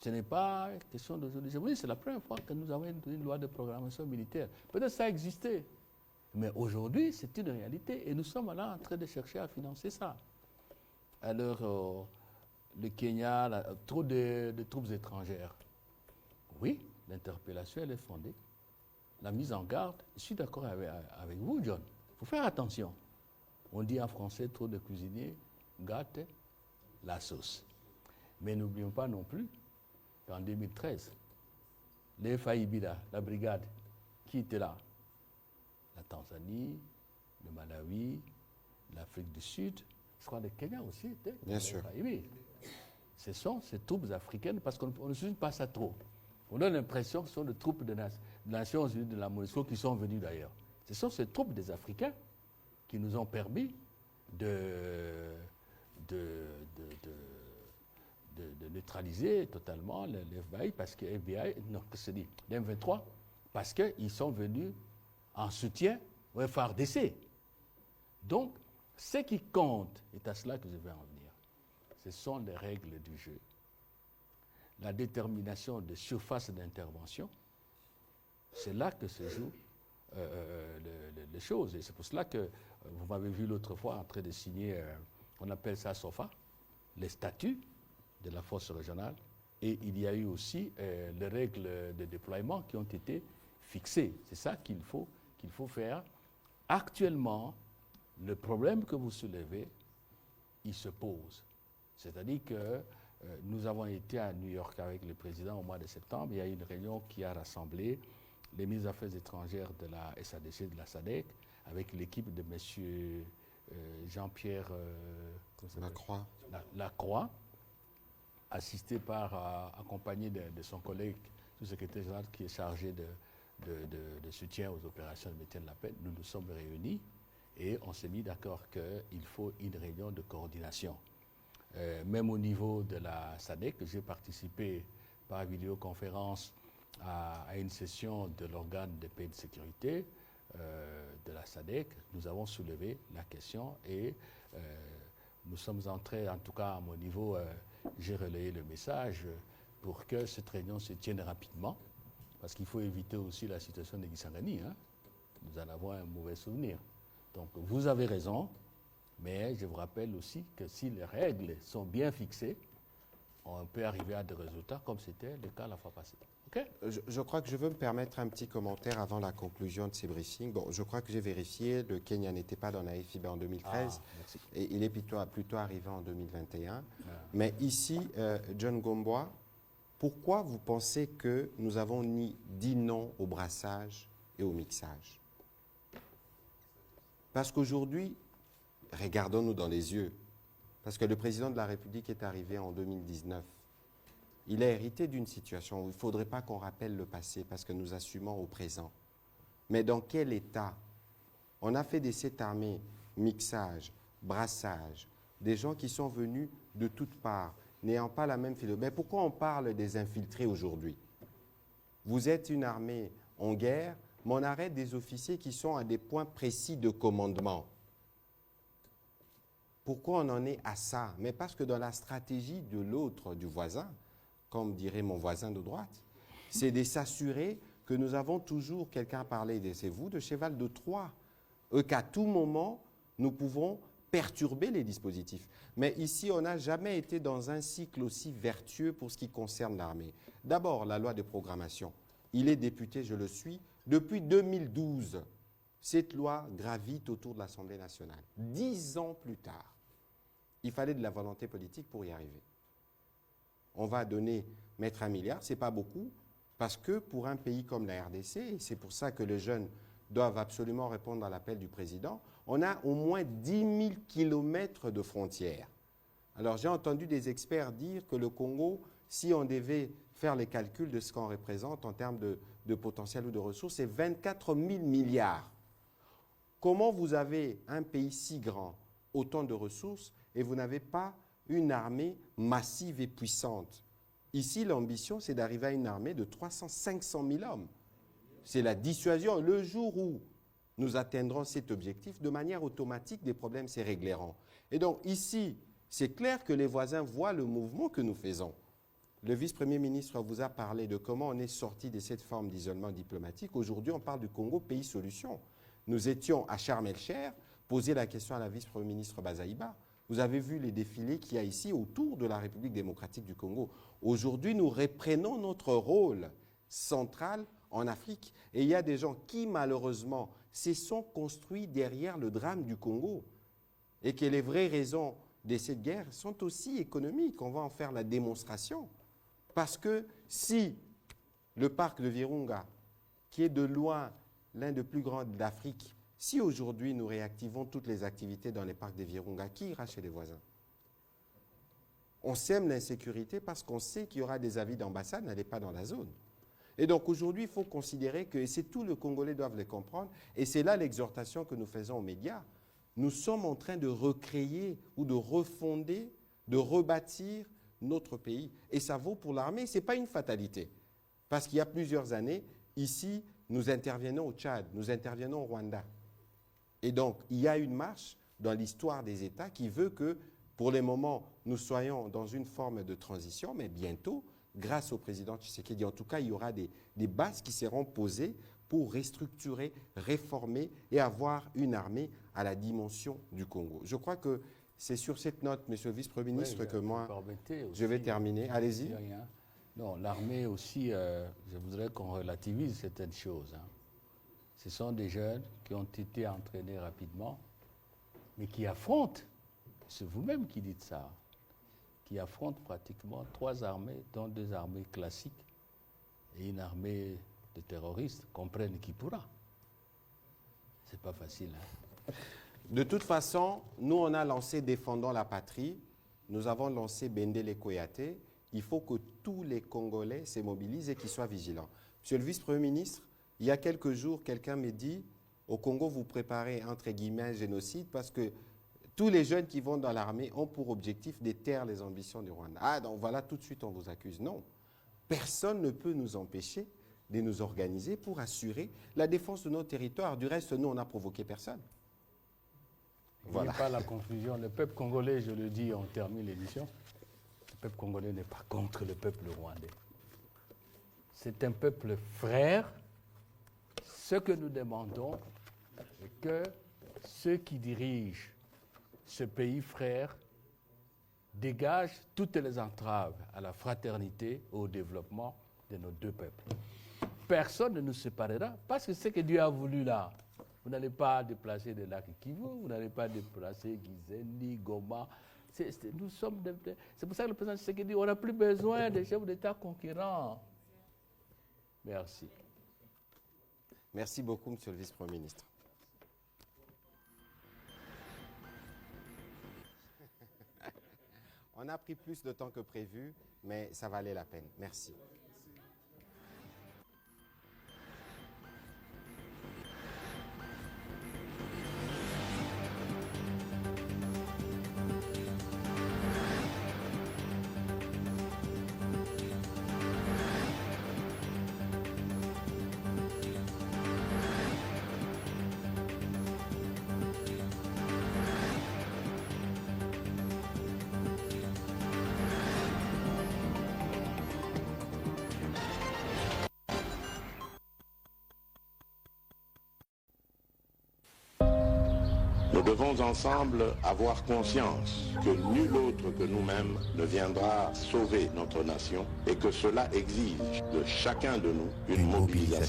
ce n'est pas question d'aujourd'hui. Je vous dis, c'est la première fois que nous avons une loi de programmation militaire. Peut-être ça existait, mais aujourd'hui, c'est une réalité et nous sommes là en train de chercher à financer ça. alors le Kenya, trop de troupes étrangères. Oui, l'interpellation, elle est fondée. La mise en garde, je suis d'accord avec vous, John. Il faut faire attention. On dit en français, trop de cuisiniers gâtent la sauce. Mais n'oublions pas non plus qu'en 2013, les FAIBIDA, la brigade, qui était là? La Tanzanie, le Malawi, l'Afrique du Sud, je crois que le Kenya aussi était. Bien sûr. Ce sont ces troupes africaines, parce qu'on ne souligne pas ça trop. On a l'impression que ce sont des troupes de Nations Unies de la MONUSCO qui sont venues d'ailleurs. Ce sont ces troupes des Africains qui nous ont permis de neutraliser totalement les FBI, parce que les M23, parce qu'ils sont venus en soutien au FARDC. Donc, ce qui compte, et à cela que je vais en venir, ce sont les règles du jeu. La détermination de surface d'intervention, c'est là que se jouent les choses. Et c'est pour cela que vous m'avez vu l'autre fois en train de signer, on appelle ça SOFA, les statuts de la force régionale. Et il y a eu aussi les règles de déploiement qui ont été fixées. C'est ça qu'il faut faire. Actuellement, le problème que vous soulevez, il se pose. C'est-à-dire que nous avons été à New York avec le président au mois de septembre. Il y a eu une réunion qui a rassemblé les ministres des Affaires étrangères de la SADC, de la SADC, avec l'équipe de M. Jean-Pierre Lacroix, assisté accompagné de son collègue, sous-secrétaire général qui est chargé de soutien aux opérations de maintien de la paix. Nous nous sommes réunis et on s'est mis d'accord qu'il faut une réunion de coordination. Même au niveau de la SADC, j'ai participé par vidéoconférence à une session de l'organe de paix et de sécurité de la SADC. Nous avons soulevé la question et nous sommes entrés, en tout cas à mon niveau, j'ai relayé le message pour que cette réunion se tienne rapidement, parce qu'il faut éviter aussi la situation de Kisangani. Nous en avons un mauvais souvenir. Donc vous avez raison, mais je vous rappelle aussi que si les règles sont bien fixées, on peut arriver à des résultats comme c'était le cas la fois passée. Okay? Je crois que je veux me permettre un petit commentaire avant la conclusion de ces briefings. Bon, je crois que j'ai vérifié, le Kenya n'était pas dans la FIB en 2013 et il est plutôt arrivé en 2021. Mais ici, John Gomboa, pourquoi vous pensez que nous avons dit non au brassage et au mixage? Parce qu'aujourd'hui, regardons-nous dans les yeux, parce que le président de la République est arrivé en 2019. Il a hérité d'une situation où il ne faudrait pas qu'on rappelle le passé parce que nous assumons au présent. Mais dans quel état? On a fait des sept armées, mixage, brassage, des gens qui sont venus de toutes parts, n'ayant pas la même philosophie. Mais pourquoi on parle des infiltrés aujourd'hui? Vous êtes une armée en guerre, mais on arrête des officiers qui sont à des points précis de commandement. Pourquoi on en est à ça? Mais parce que dans la stratégie de l'autre, du voisin, comme dirait mon voisin de droite, c'est de s'assurer que nous avons toujours, quelqu'un a parlé, c'est vous, de cheval de Troie, qu'à tout moment, nous pouvons perturber les dispositifs. Mais ici, on n'a jamais été dans un cycle aussi vertueux pour ce qui concerne l'armée. D'abord, la loi de programmation. Il est député, je le suis, depuis 2012. Cette loi gravite autour de l'Assemblée nationale. 10 ans plus tard, il fallait de la volonté politique pour y arriver. On va mettre 1 milliard, ce n'est pas beaucoup, parce que pour un pays comme la RDC, et c'est pour ça que les jeunes doivent absolument répondre à l'appel du président, on a au moins 10 000 kilomètres de frontières. Alors j'ai entendu des experts dire que le Congo, si on devait faire les calculs de ce qu'on représente en termes de potentiel ou de ressources, c'est 24 000 milliards. Comment vous avez un pays si grand, autant de ressources, et vous n'avez pas une armée massive et puissante? Ici, l'ambition, c'est d'arriver à une armée de 300-500 000 hommes. C'est la dissuasion. Le jour où nous atteindrons cet objectif, de manière automatique, des problèmes se régleront. Et donc, ici, c'est clair que les voisins voient le mouvement que nous faisons. Le vice-premier ministre vous a parlé de comment on est sorti de cette forme d'isolement diplomatique. Aujourd'hui, on parle du Congo, pays solution. Nous étions à Sharm el-Sheikh, poser la question à la vice-premier ministre Bazaïba. Vous avez vu les défilés qu'il y a ici autour de la République démocratique du Congo. Aujourd'hui, nous reprenons notre rôle central en Afrique. Et il y a des gens qui, malheureusement, se sont construits derrière le drame du Congo. Et que les vraies raisons de cette guerre sont aussi économiques. On va en faire la démonstration. Parce que si le parc de Virunga, qui est de loin l'un des plus grands d'Afrique, si aujourd'hui nous réactivons toutes les activités dans les parcs de Virunga, qui ira chez les voisins? On sème l'insécurité parce qu'on sait qu'il y aura des avis d'ambassade, n'allez pas dans la zone. Et donc aujourd'hui, il faut considérer que, et c'est tout le Congolais doivent le comprendre, et c'est là l'exhortation que nous faisons aux médias, nous sommes en train de recréer ou de refonder, de rebâtir notre pays. Et ça vaut pour l'armée, ce n'est pas une fatalité. Parce qu'il y a plusieurs années, ici, nous intervenons au Tchad, nous intervenons au Rwanda. Et donc, il y a une marche dans l'histoire des États qui veut que, pour le moment, nous soyons dans une forme de transition, mais bientôt, grâce au président Tshisekedi, en tout cas, il y aura des bases qui seront posées pour restructurer, réformer et avoir une armée à la dimension du Congo. Je crois que c'est sur cette note, Monsieur le Vice-Premier ministre, que moi, je vais terminer. Allez-y. Non, l'armée aussi, je voudrais qu'on relativise certaines choses. Hein. Ce sont des jeunes qui ont été entraînés rapidement, mais qui affrontent, c'est vous-même qui dites ça, qui affrontent pratiquement 3 armées, dont 2 armées classiques et une armée de terroristes, comprennent qui pourra. C'est pas facile. Hein. De toute façon, nous, on a lancé Défendons la patrie, nous avons lancé Bendele Koyate. Il faut que tous les Congolais se mobilisent et qu'ils soient vigilants. Monsieur le Vice-Premier ministre, il y a quelques jours, quelqu'un m'a dit, au Congo, vous préparez, entre guillemets, un génocide parce que tous les jeunes qui vont dans l'armée ont pour objectif de taire les ambitions du Rwanda. Ah, donc voilà, tout de suite, on vous accuse. Non. Personne ne peut nous empêcher de nous organiser pour assurer la défense de nos territoires. Du reste, nous, on n'a provoqué personne. Voilà. Il n'y a pas la confusion. Le peuple congolais, je le dis, on termine l'émission. Le peuple congolais n'est pas contre le peuple rwandais. C'est un peuple frère. Ce que nous demandons, c'est que ceux qui dirigent ce pays frère dégagent toutes les entraves à la fraternité, au développement de nos 2 peuples. Personne ne nous séparera parce que ce que Dieu a voulu là, vous n'allez pas déplacer de lac Kivu, vous n'allez pas déplacer Gizendi, Goma. C'est pour ça que le président Tshisekedi dit on n'a plus besoin des chefs d'État conquérants. Merci. Merci beaucoup, Monsieur le Vice-Premier ministre. On a pris plus de temps que prévu, mais ça valait la peine. Merci. Nous devons ensemble avoir conscience que nul autre que nous-mêmes ne viendra sauver notre nation et que cela exige de chacun de nous une mobilisation.